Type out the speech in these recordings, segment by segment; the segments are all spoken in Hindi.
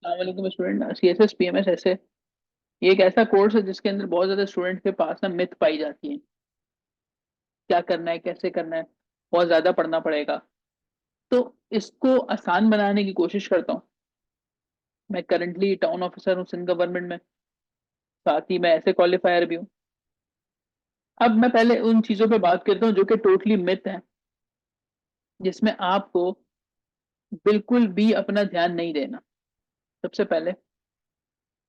वालेकुम स्टूडेंट। CSS PMS ऐसे ये एक ऐसा कोर्स है जिसके अंदर बहुत ज्यादा स्टूडेंट के पास ना मिथ पाई जाती है। क्या करना है, कैसे करना है, बहुत ज्यादा पढ़ना पड़ेगा। तो इसको आसान बनाने की कोशिश करता हूँ। मैं करंटली टाउन ऑफिसर हूँ सिंध गवर्नमेंट में। साथ ही मैं ऐसे क्वालिफायर भी हूँ। अब मैं पहले उन चीजों पे बात करता हूँ जो कि टोटली मिथ है, जिसमें आपको बिल्कुल भी अपना ध्यान नहीं देना। सबसे पहले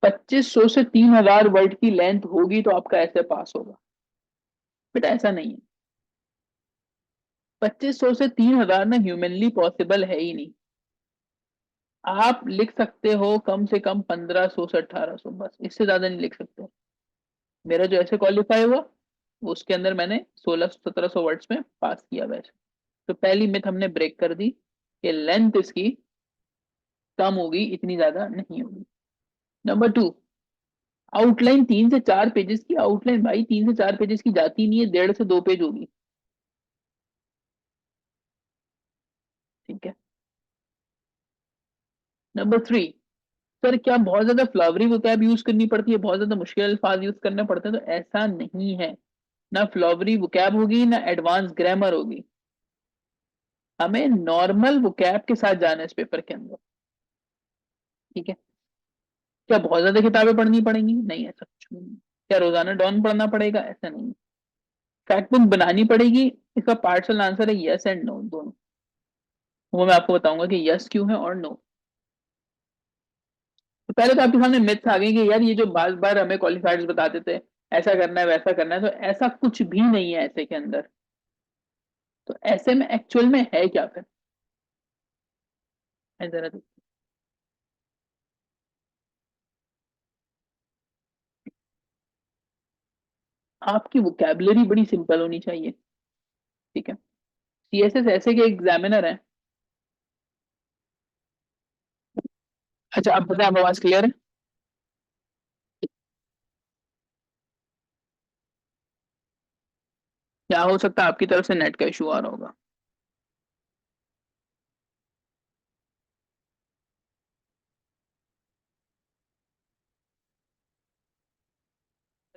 2500 से 3000 वर्ड की लेंथ होगी तो आपका ऐसे पास होगा। बेटा ऐसा नहीं है। 2500 से 3000 ना ह्यूमनली पॉसिबल है ही नहीं। आप लिख सकते हो कम से कम 1500 से 1800, बस इससे ज्यादा नहीं लिख सकते। मेरा जो ऐसे क्वालिफाई हुआ उसके अंदर मैंने 1600 1700 वर्ड्स में पास किया वैसे। तो पहली मिथ हमने ब्रेक कर दी कि लेंथ इसकी कम होगी, इतनी ज्यादा नहीं होगी। नंबर टू, आउटलाइन 3 से 4 पेजेस की आउटलाइन, भाई 3 से 4 पेजेस की जाती नहीं है, 1.5 से 2 पेज होगी। ठीक है। नंबर थ्री, सर क्या बहुत ज्यादा फ्लावरी वोकैब यूज करनी पड़ती है, बहुत ज्यादा मुश्किल अल्फाज यूज करने पड़ते हैं? तो ऐसा नहीं है। ना फ्लावरी वोकैब होगी ना एडवांस ग्रामर होगी। हमें नॉर्मल वोकैब के साथ जाना है इस पेपर के अंदर। ठीक है। क्या बहुत ज्यादा किताबें पढ़नी पड़ेंगी? नहीं, ऐसा कुछ नहीं है। क्या रोजाना डॉन पढ़ना पड़ेगा? ऐसा नहीं है। फैक्ट बुक बनानी पड़ेगी। इसका पार्शल आंसर है यस एंड नो दोनों। वो मैं आपको बताऊंगा कि यस क्यों है और नो। तो पहले तो आपके सामने मिथ्स आ गई कि यार ये जो बार बार हमें क्वालिफायर्स बताते थे ऐसा करना है वैसा करना है, तो ऐसा कुछ भी नहीं है ऐसे के अंदर। तो ऐसे में एक्चुअल में है क्या फिर? जरा देखिए। आपकी वोकैबुलरी बड़ी सिंपल होनी चाहिए। ठीक है। CSS ऐसे के एग्जामिनर हैं। अच्छा, आप बताएं, आप आवाज क्लियर है? या हो सकता है आपकी तरफ से नेट का इशू आ रहा होगा।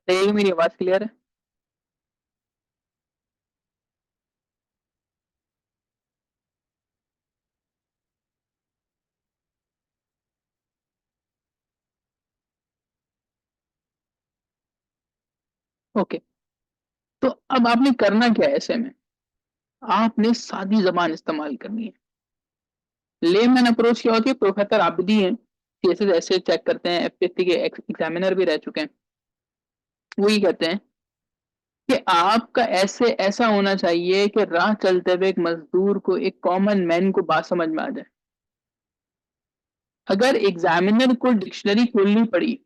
बताइए, मेरी आवाज क्लियर है? ओके। तो अब आपने करना क्या है ऐसे में? आपने सादी जबान इस्तेमाल करनी है। लेमैन अप्रोच क्या होती है? प्रोफेसर आबिदी हैं, सीएसएस ऐसे चेक करते हैं, एफपीएससी के एग्जामिनर भी रह चुके हैं। वो ये कहते हैं कि आपका ऐसे ऐसा होना चाहिए कि राह चलते हुए एक मजदूर को, एक कॉमन मैन को बात समझ में आ जाए। अगर एग्जामिनर को डिक्शनरी खोलनी पड़ी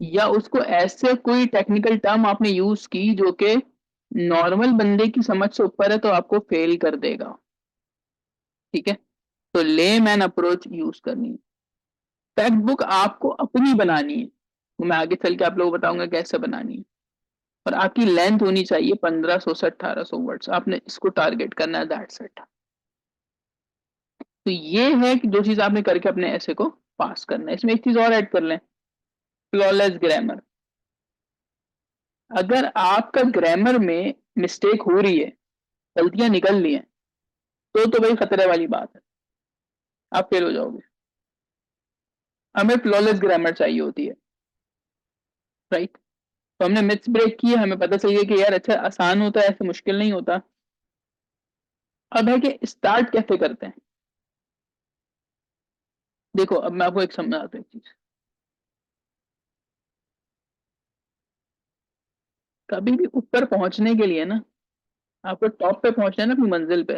या उसको ऐसे कोई टेक्निकल टर्म आपने यूज की जो कि नॉर्मल बंदे की समझ से ऊपर है, तो आपको फेल कर देगा। ठीक है। तो ले मैन अप्रोच यूज करनी है। फैक्ट बुक आपको अपनी बनानी है। वो मैं आगे चल के आप लोगों को बताऊंगा कैसे बनानी है। और आपकी लेंथ होनी चाहिए 1500 से 1800 वर्ड्स। आपने इसको टारगेट करना है, दैट्स इट। तो ये है कि जो चीज आपने करके अपने ऐसे को पास करना है। इसमें एक चीज और ऐड कर लें, फ्लॉलेस ग्रामर। अगर आपका ग्रामर में मिस्टेक हो रही है, गलतियां निकल रही हैं, तो भाई खतरे वाली बात है, आप फेल हो जाओगे। हमें फ्लॉलेस ग्रामर चाहिए होती है। राइट। तो हमने मिथ्स ब्रेक किए, हमें पता चल गया कि यार अच्छा आसान होता है, ऐसे मुश्किल नहीं होता। अब है कि स्टार्ट कैसे करते हैं। देखो, अब मैं आपको एक समझाता हूँ एक चीज। कभी भी ऊपर पहुंचने के लिए ना, आपको टॉप पे पहुंचना है ना अपनी मंजिल पे,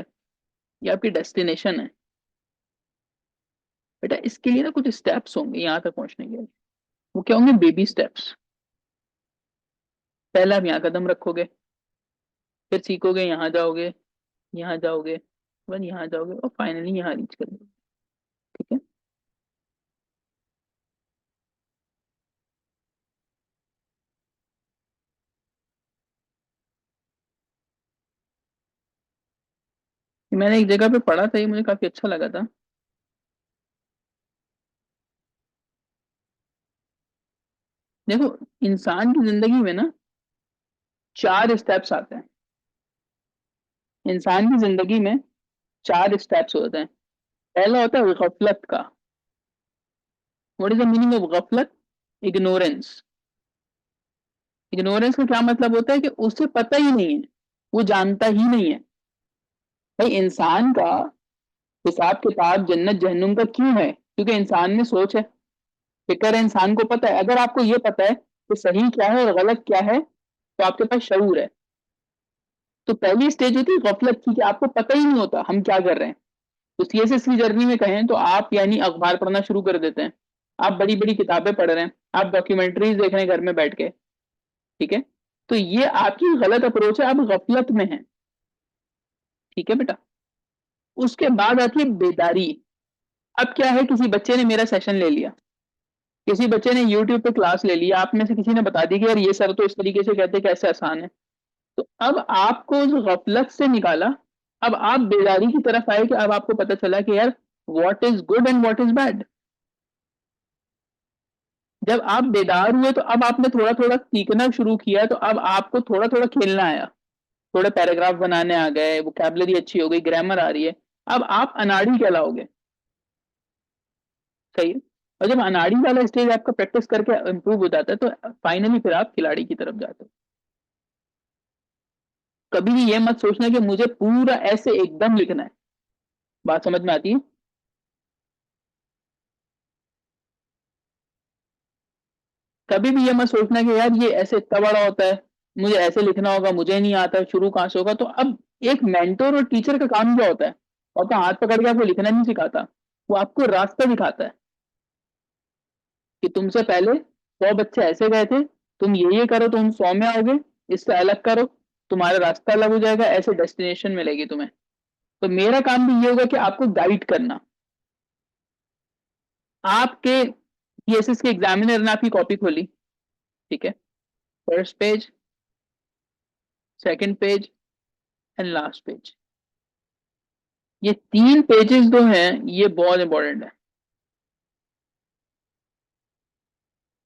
ये आपकी डेस्टिनेशन है। बेटा इसके लिए ना कुछ स्टेप्स होंगे यहाँ तक पहुंचने के लिए। वो क्या होंगे? Baby steps. पहले आप यहाँ कदम रखोगे, फिर सीखोगे, यहाँ जाओगे, यहाँ जाओगे, फिर यहाँ जाओगे और फाइनली यहाँ रीच करोगे। ठीक है। मैंने एक जगह पे पढ़ा था, ये मुझे काफी अच्छा लगा था। देखो, इंसान की जिंदगी में ना 4 स्टेप्स आते हैं। इंसान की जिंदगी में 4 स्टेप्स होते हैं। पहला होता है गफलत का। What is the meaning of गफलत? इग्नोरेंस। इग्नोरेंस का क्या मतलब होता है कि उसे पता ही नहीं है, वो जानता ही नहीं है। भाई इंसान का हिसाब किताब जन्नत जहन्नुम का क्यों है? क्योंकि इंसान में सोच है, फिक्र है, इंसान को पता है। अगर आपको ये पता है कि सही क्या है और गलत क्या है, तो आपके पास शऊर है। तो पहली स्टेज होती है गफलत की, कि आपको पता ही नहीं होता हम क्या कर रहे हैं। तो सीएसएस की जर्नी में कहें तो आप यानी अखबार पढ़ना शुरू कर देते हैं, आप बड़ी बड़ी किताबें पढ़ रहे हैं, आप डॉक्यूमेंट्रीज देख रहे हैं घर में बैठ के। ठीक है, तो ये आपकी गलत अप्रोच है, आप गफलत में हैं। ठीक है बेटा। उसके बाद आती है बेदारी। अब क्या है, किसी बच्चे ने मेरा सेशन ले लिया, किसी बच्चे ने यूट्यूब पे क्लास ले ली, आप में से किसी ने बता दी कि यार ये सर तो इस तरीके से कहते हैं, कैसे आसान है। तो अब आपको उस गफलत से निकाला, अब आप बेदारी की तरफ आए कि अब आपको पता चला कि यार what is good and what is bad. जब आप बेदार हुए तो अब आपने थोड़ा थोड़ा सीखना शुरू किया, तो अब आपको थोड़ा थोड़ा खेलना आया, थोड़े पैराग्राफ बनाने आ गए, वोकैबुलरी अच्छी हो गई, ग्रामर आ रही है। अब आप अनाड़ी कहलाओगे। सही है। और जब अनाड़ी वाला स्टेज आपका प्रैक्टिस करके इंप्रूव हो जाता है, तो फाइनली फिर आप खिलाड़ी की तरफ जाते हो। कभी भी ये मत सोचना कि मुझे पूरा ऐसे एकदम लिखना है। बात समझ में आती है? कभी भी ये मत सोचना कि यार ये ऐसे इतना बड़ा होता है, मुझे ऐसे लिखना होगा, मुझे नहीं आता, शुरू कहाँ से होगा। तो अब एक मेंटोर और टीचर का काम क्या होता है? और तो हाथ पकड़ के आपको लिखना नहीं सिखाता, वो आपको रास्ता दिखाता है कि तुमसे पहले 100 बच्चे ऐसे गए थे, तुम ये करो तो तुम 100 में आओगे, इससे अलग करो, तुम्हारा रास्ता अलग हो जाएगा, ऐसे डेस्टिनेशन मिलेगी तुम्हें। तो मेरा काम भी ये होगा कि आपको गाइड करना। आपके पीएसएस के एग्जामिनर ने आपकी कॉपी खोली, ठीक है, first page, second page and last page, ये 3 पेजेस जो हैं ये बहुत इंपॉर्टेंट है।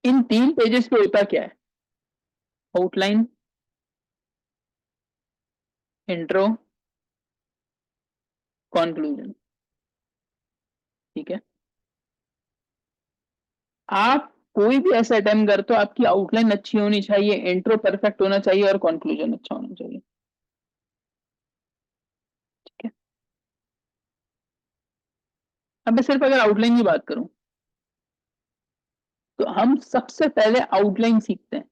इन 3 पेजेस पे होता क्या है? Outline, intro, conclusion. ठीक है, आप कोई भी ऐसा अटेम्प्ट करते हो, आपकी आउटलाइन अच्छी होनी चाहिए, इंट्रो परफेक्ट होना चाहिए और कंक्लूजन अच्छा होना चाहिए। ठीक है। अब मैं सिर्फ अगर आउटलाइन की बात करूं, तो हम सबसे पहले आउटलाइन सीखते हैं।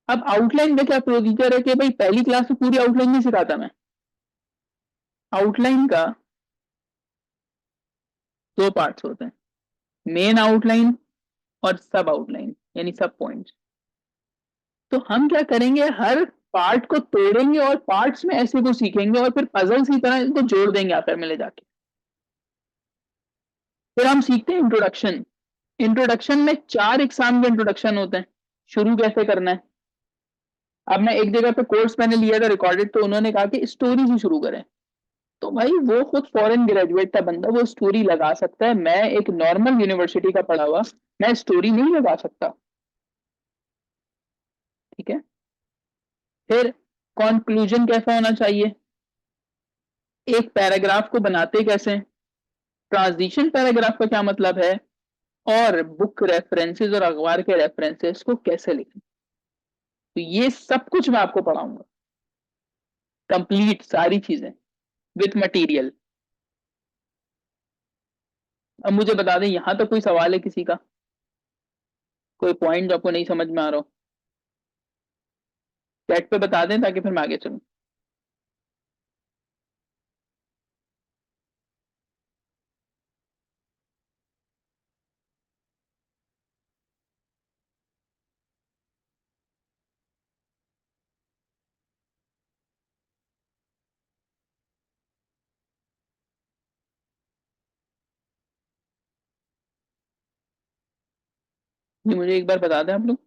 अब आउटलाइन में क्या प्रोसीजर है कि भाई पहली क्लास में पूरी आउटलाइन नहीं सिखाता मैं। आउटलाइन का 2 पार्ट्स होते हैं, मेन आउटलाइन और सब आउटलाइन यानी सब पॉइंट्स। तो हम क्या करेंगे, हर पार्ट को तोड़ेंगे और पार्ट्स में ऐसे को सीखेंगे और फिर पजल्स की तरह इनको जोड़ देंगे आखिर में ले जाके। फिर हम सीखते हैं इंट्रोडक्शन। इंट्रोडक्शन में 4 एग्जाम के इंट्रोडक्शन होते हैं। शुरू कैसे करना है? अब मैं एक जगह पे कोर्स मैंने लिया था रिकॉर्डेड, तो उन्होंने कहा कि स्टोरी से शुरू करें। तो भाई वो खुद फॉरेन ग्रेजुएट था बंदा, वो स्टोरी लगा सकता है, मैं एक नॉर्मल यूनिवर्सिटी का पढ़ा हुआ, मैं स्टोरी नहीं लगा सकता। ठीक है। फिर कंक्लूजन कैसा होना चाहिए, एक पैराग्राफ को बनाते कैसे, ट्रांजिशन पैराग्राफ का क्या मतलब है, और बुक रेफरेंसेस और अखबार के रेफरेंसेस को कैसे लिखें। तो ये सब कुछ मैं आपको पढ़ाऊंगा, कंप्लीट सारी चीजें विथ मटेरियल। अब मुझे बता दें, यहां तक कोई सवाल है किसी का? कोई पॉइंट जो आपको नहीं समझ में आ रहा हो, चैट पे बता दें ताकि फिर मैं आगे चलूं। ये मुझे एक बार बता दें आप लोग।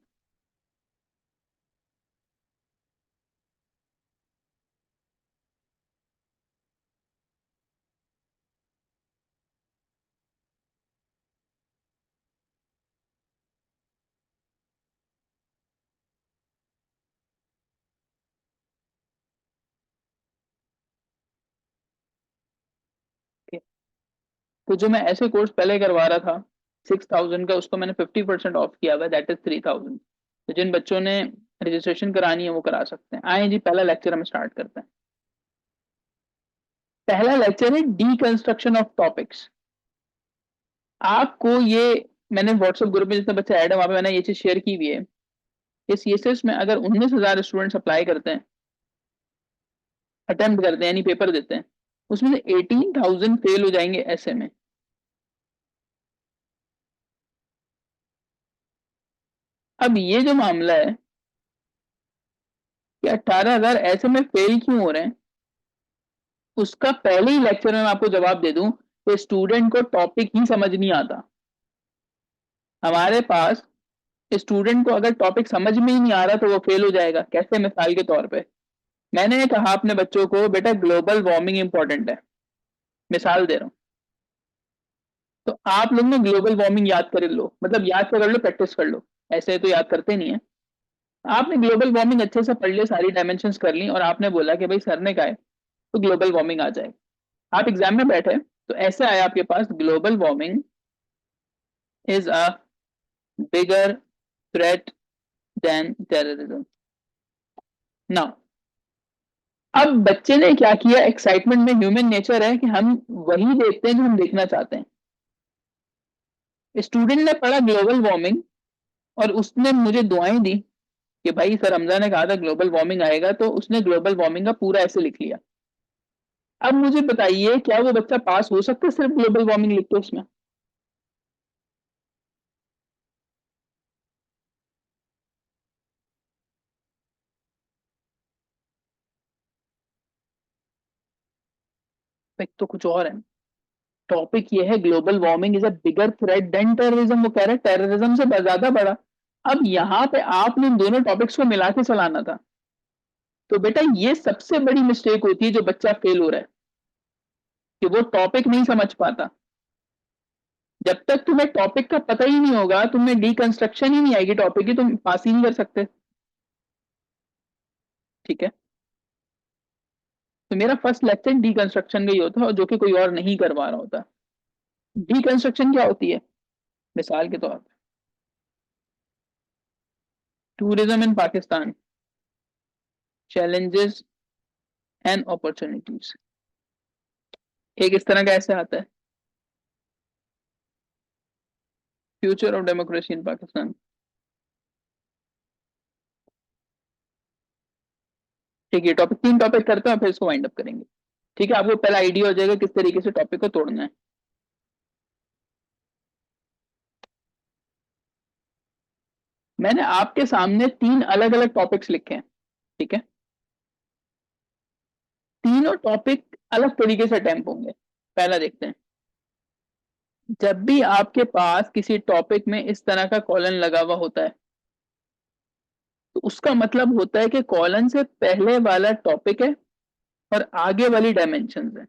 तो जो मैं ऐसे कोर्स पहले करवा रहा था 6,000 का, उसको मैंने 50% ऑफ किया हुआ, दैट इज 3,000। तो जिन बच्चों ने रजिस्ट्रेशन करानी है वो करा सकते हैं। आए जी, पहला लेक्चर हम स्टार्ट करते हैं। पहला लेक्चर है डीकंस्ट्रक्शन ऑफ टॉपिक्स। आपको ये, मैंने व्हाट्सएप ग्रुप में जितने बच्चे ऐड है वहां पे मैंने ये चीज शेयर की हुई है। इस सीएसएस में अगर 19,000 स्टूडेंट्स अप्लाई करते हैं, अटेम्प्ट करते हैं यानी पेपर देते हैं, उसमें से 18,000 फेल हो जाएंगे ऐसे में। अब ये जो मामला है कि 18,000 ऐसे में फेल क्यों हो रहे हैं, उसका पहले ही लेक्चर में मैं आपको जवाब दे दूं कि स्टूडेंट को टॉपिक ही समझ नहीं आता। हमारे पास स्टूडेंट को अगर टॉपिक समझ में ही नहीं आ रहा तो वो फेल हो जाएगा। कैसे? मिसाल के तौर पे मैंने कहा अपने बच्चों को, बेटा ग्लोबल वार्मिंग इंपॉर्टेंट है, मिसाल दे रहा हूं, तो आप लोग ने ग्लोबल वार्मिंग याद कर लो, मतलब याद तो कर लो, प्रैक्टिस कर लो, ऐसे तो याद करते नहीं है। आपने ग्लोबल वार्मिंग अच्छे से पढ़ लिया, सारी डायमेंशंस कर ली, और आपने बोला कि भाई सर ने कहा है तो ग्लोबल वार्मिंग आ जाएगा। आप एग्जाम में बैठे तो ऐसे आया आपके पास, global warming is a bigger threat than terrorism. Now, अब बच्चे ने क्या किया, एक्साइटमेंट में ह्यूमन नेचर है कि हम वही देखते हैं जो हम देखना चाहते हैं। स्टूडेंट ने पढ़ा ग्लोबल वार्मिंग और उसने मुझे दुआएं दी कि भाई सर हमजा ने कहा था ग्लोबल वार्मिंग आएगा, तो उसने ग्लोबल वार्मिंग का पूरा ऐसे लिख लिया। अब मुझे बताइए, क्या वो बच्चा पास हो सकता है सिर्फ ग्लोबल वार्मिंग लिख के उसमें? एक तो कुछ और है। टॉपिक ये है global warming is a bigger threat than terrorism, वो कह रहे हैं टेररिज्म से ज्यादा बड़ा। अब यहाँ पे आपने इन दोनों टॉपिक्स को मिला के चलाना था। तो बेटा ये सबसे बड़ी मिस्टेक होती है जो बच्चा फेल हो रहा है, कि वो टॉपिक नहीं समझ पाता। जब तक तुम्हें टॉपिक का पता ही नहीं होगा, तुम्हें डीकंस्ट्रक्शन ही नहीं आएगी टॉपिक की, तुम पास ही नहीं कर सकते। ठीक है, तो मेरा फर्स्ट लेक्चर डीकंस्ट्रक्शन का ही होता है, और जो कि कोई और नहीं करवा रहा होता। डीकंस्ट्रक्शन क्या होती है? मिसाल के तौर पर tourism in Pakistan, challenges and opportunities, एक इस तरह का ऐसे आता है, future of democracy in Pakistan. ठीक है, टॉपिक 3 टॉपिक करते हैं, फिर इसको वाइंड अप करेंगे। ठीक है, आपको पहला आइडिया हो जाएगा किस तरीके से टॉपिक को तोड़ना है। मैंने आपके सामने 3 अलग अलग टॉपिक्स लिखे हैं। ठीक है, तीनों टॉपिक अलग तरीके से अटेम्प्ट होंगे। पहला देखते हैं। जब भी आपके पास किसी टॉपिक में इस तरह का कॉलन लगा हुआ होता है, तो उसका मतलब होता है कि कॉलन से पहले वाला टॉपिक है और आगे वाली डायमेंशन है।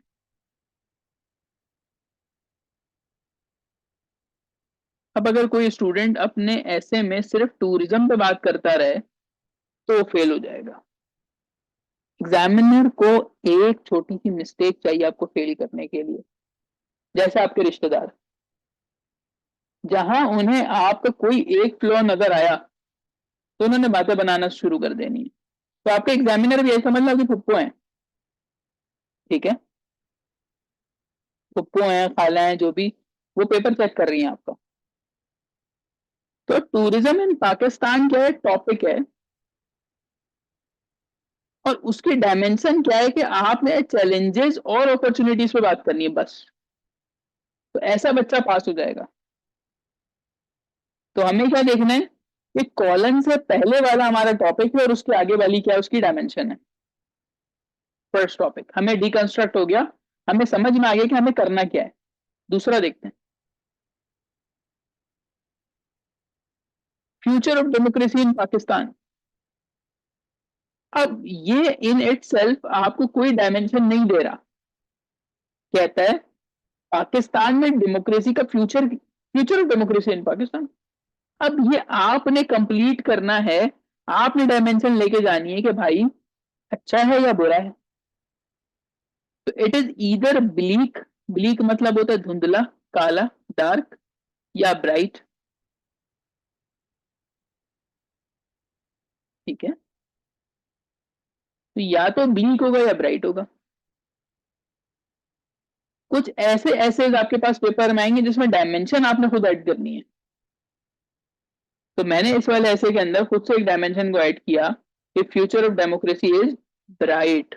अब अगर कोई स्टूडेंट अपने ऐसे में सिर्फ टूरिज्म पे बात करता रहे तो फेल हो जाएगा। एग्जामिनर को एक छोटी सी मिस्टेक चाहिए आपको फेल करने के लिए। जैसे आपके रिश्तेदार, जहां उन्हें आपका कोई एक फ्लॉ नजर आया तो उन्होंने बातें बनाना शुरू कर देनी है। तो आपके एग्जामिनर भी यही समझ लो कि फुप्पो हैं। ठीक है, फुप्पो हैं, खाला हैं, जो भी, वो पेपर चेक कर रही हैं आपका। तो टूरिज्म इन पाकिस्तान क्या है, टॉपिक है, और उसकी डायमेंशन क्या है कि आपने चैलेंजेस और अपॉर्चुनिटीज पे बात करनी है बस। तो ऐसा बच्चा पास हो जाएगा। तो हमें क्या देखना है कि कॉलन से पहले वाला हमारा टॉपिक है और उसके आगे वाली क्या है, उसकी डायमेंशन है। फर्स्ट टॉपिक हमें डिकंस्ट्रक्ट हो गया, हमें समझ में आ गया कि हमें करना क्या है। दूसरा देखते हैं, future of democracy in Pakistan. अब ये इन इट सेल्फ आपको कोई डायमेंशन नहीं दे रहा। कहता है पाकिस्तान में डेमोक्रेसी का future, future of democracy in Pakistan. अब ये आपने कंप्लीट करना है, आपने डायमेंशन लेके जानी है कि भाई अच्छा है या बुरा है। तो it is either bleak bleak मतलब होता है धुंधला, काला, डार्क या ब्राइट। ठीक है, तो या तो ब्लीक होगा या ब्राइट होगा। कुछ ऐसे ऐसे आपके पास पेपर में आएंगे जिसमें डायमेंशन आपने खुद ऐड करनी है। तो मैंने इस वाले ऐसे के अंदर खुद से एक डायमेंशन को ऐड किया कि future of democracy is bright.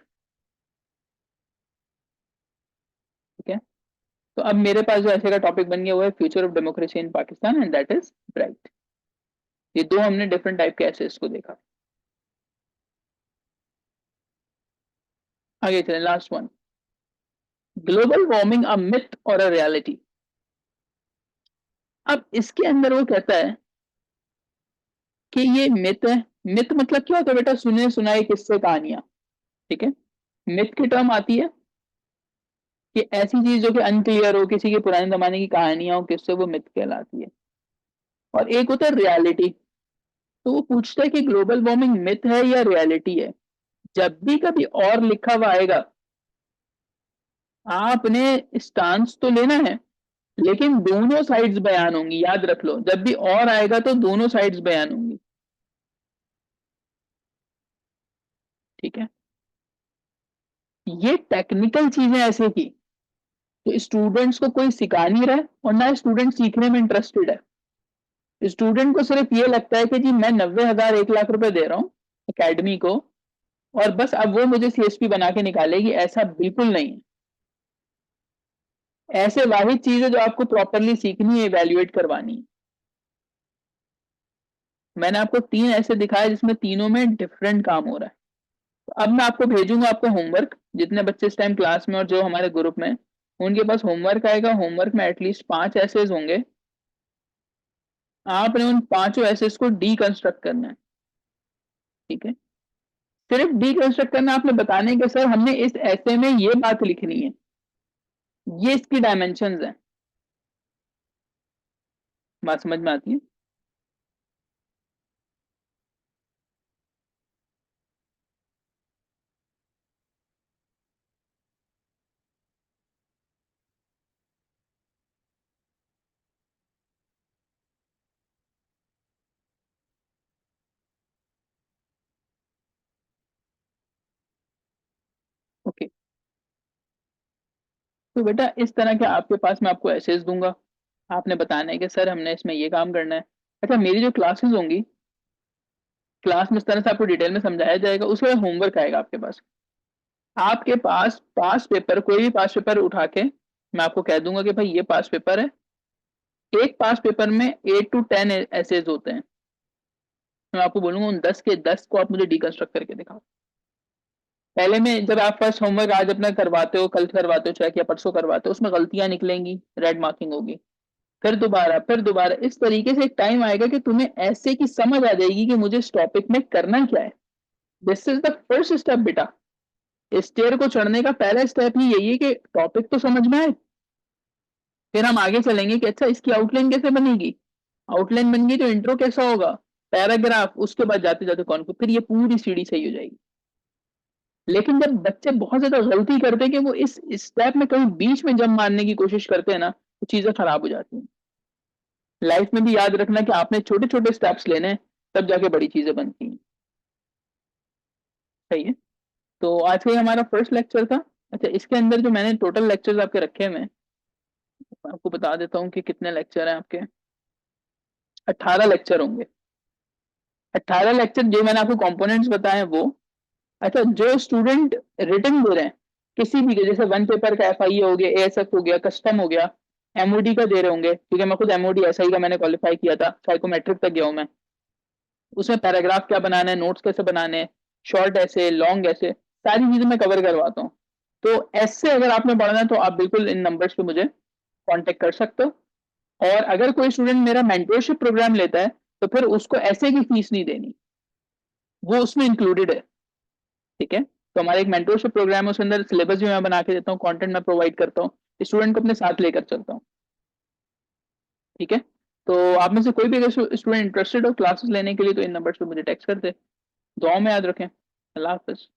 ठीक है, तो अब मेरे पास जो ऐसे का टॉपिक बन गया वो है future of democracy in Pakistan and that is bright. ये दो हमने डिफरेंट टाइप के ऐसे को देखा। आगे चले, last one, global warming a myth और अ रियलिटी। अब इसके अंदर वो कहता है कि ये मिथ है। मिथ मतलब क्या होता है बेटा, सुने सुनाए किस्से कहानियां। ठीक है, मिथ की टर्म आती है कि ऐसी चीज जो कि अनक्लियर हो, किसी के पुराने जमाने की कहानियां हो, किससे, वो मिथ कहलाती है। और एक होता है रियलिटी। तो वो पूछता है कि ग्लोबल वार्मिंग मिथ है या रियलिटी है। जब भी कभी और लिखा हुआ आएगा, आपने स्टांस तो लेना है, लेकिन दोनों साइड्स बयान होंगी। याद रख लो, जब भी और आएगा तो दोनों साइड्स बयान होंगी। ठीक है, ये टेक्निकल चीजें ऐसे की तो स्टूडेंट्स को कोई सिखा नहीं रहा है और ना स्टूडेंट सीखने में इंटरेस्टेड है। स्टूडेंट को सिर्फ ये लगता है कि जी मैं 90,000 1 लाख रुपए दे रहा हूँ एकेडमी को, और बस अब वो मुझे सीएसपी बना के निकालेगी। ऐसा बिल्कुल नहीं है। ऐसे वाहिद चीज है जो आपको प्रॉपरली सीखनी है, इवेल्युएट करवानी है। मैंने आपको तीन ऐसे दिखाए जिसमें तीनों में डिफरेंट काम हो रहा है। तो अब मैं आपको भेजूंगा आपको होमवर्क, जितने बच्चे इस टाइम क्लास में और जो हमारे ग्रुप में, उनके पास होमवर्क आएगा। होमवर्क में एटलीस्ट 5 ऐसेज होंगे। आपने उन पांचों एसेस को डीकंस्ट्रक्ट करना है। ठीक है, सिर्फ डीकंस्ट्रक्ट करना, आपने बताने के सर हमने इस ऐसे में ये बात लिखनी है, ये इसकी डायमेंशंस हैं। बात समझ में आती है? ओके, तो बेटा इस तरह के आपके पास मैं आपको एसेस दूंगा। आपने बताना है कि सर हमने इसमें ये काम करना है। अच्छा, मेरी जो क्लासेस होंगी, क्लास में इस तरह से आपको डिटेल में समझाया जाएगा, उसमें होमवर्क आएगा आपके पास। आपके पास पास पेपर, कोई भी पास पेपर उठा के मैं आपको कह दूंगा कि भाई ये पास पेपर है। एक पास पेपर में 8 to 10 एसेज होते हैं। मैं आपको बोलूंगा उन 10 के 10 को आप मुझे डिकंस्ट्रक्ट करके दिखाओ। पहले में जब आप फर्स्ट होमवर्क आज अपना करवाते हो, कल करवाते हो, चेक या परसों करवाते हो, उसमें गलतियां निकलेंगी, रेड मार्किंग होगी। फिर दोबारा इस तरीके से एक टाइम आएगा कि तुम्हें ऐसे की समझ आ जाएगी कि मुझे इस टॉपिक में करना क्या है। This is the first step बेटा। स्टेयर को चढ़ने का पहला स्टेप ही यही है कि टॉपिक तो समझ में आए। फिर हम आगे चलेंगे कि अच्छा इसकी आउटलाइन कैसे बनेगी। आउटलाइन बन गई तो इंट्रो कैसा होगा, पैराग्राफ, उसके बाद जाते जाते कौन को, फिर ये पूरी सीढ़ी सही हो जाएगी। लेकिन जब बच्चे बहुत ज्यादा गलती करते हैं कि वो इस स्टेप में कहीं बीच में जंप मारने की कोशिश करते हैं ना, तो चीजें खराब हो जाती हैं। लाइफ में भी याद रखना कि आपने छोटे छोटे स्टेप्स लेने हैं, तब जाके बड़ी चीजें बनती हैं। सही है, तो आज का ये हमारा फर्स्ट लेक्चर था। अच्छा, इसके अंदर जो मैंने टोटल लेक्चर्स आपके रखे हुए हैं, आपको बता देता हूँ कि कितने लेक्चर हैं आपके। 18 लेक्चर होंगे। 18 लेक्चर जो मैंने आपको कंपोनेंट्स बताए हैं वो। अच्छा, जो स्टूडेंट रिटर्न दे रहे हैं किसी भी के, जैसे वन पेपर का एफआईए हो गया, एएसएफ हो गया, कस्टम हो गया, एमओडी का दे रहे होंगे, क्योंकि मैं खुद एमओडी एसआई का मैंने क्वालिफाई किया था, साइकोमेट्रिक तक गया हूं मैं। उसमें पैराग्राफ क्या बनाना है, नोट्स कैसे बनाने हैं, शॉर्ट ऐसे, लॉन्ग ऐसे, सारी चीजें मैं कवर करवाता हूँ। तो ऐसे अगर आपने पढ़ना है तो आप बिल्कुल इन नंबर्स पे मुझे कांटेक्ट कर सकते हो। और अगर कोई स्टूडेंट मेरा मेंटरशिप प्रोग्राम लेता है तो फिर उसको ऐसे की फीस नहीं देनी, वो उसमें इंक्लूडेड है। ठीक है, तो हमारा एक मेंटरशिप प्रोग्राम है, उसके अंदर सिलेबस भी मैं बना के देता हूँ, कंटेंट मैं प्रोवाइड करता हूँ, स्टूडेंट को अपने साथ लेकर चलता हूँ। ठीक है, तो आप में से कोई भी अगर स्टूडेंट इंटरेस्टेड हो क्लासेस लेने के लिए तो इन नंबर्स पे मुझे टेक्स्ट कर दे। दुआओं में याद रखें। अल्लाह हाफिज।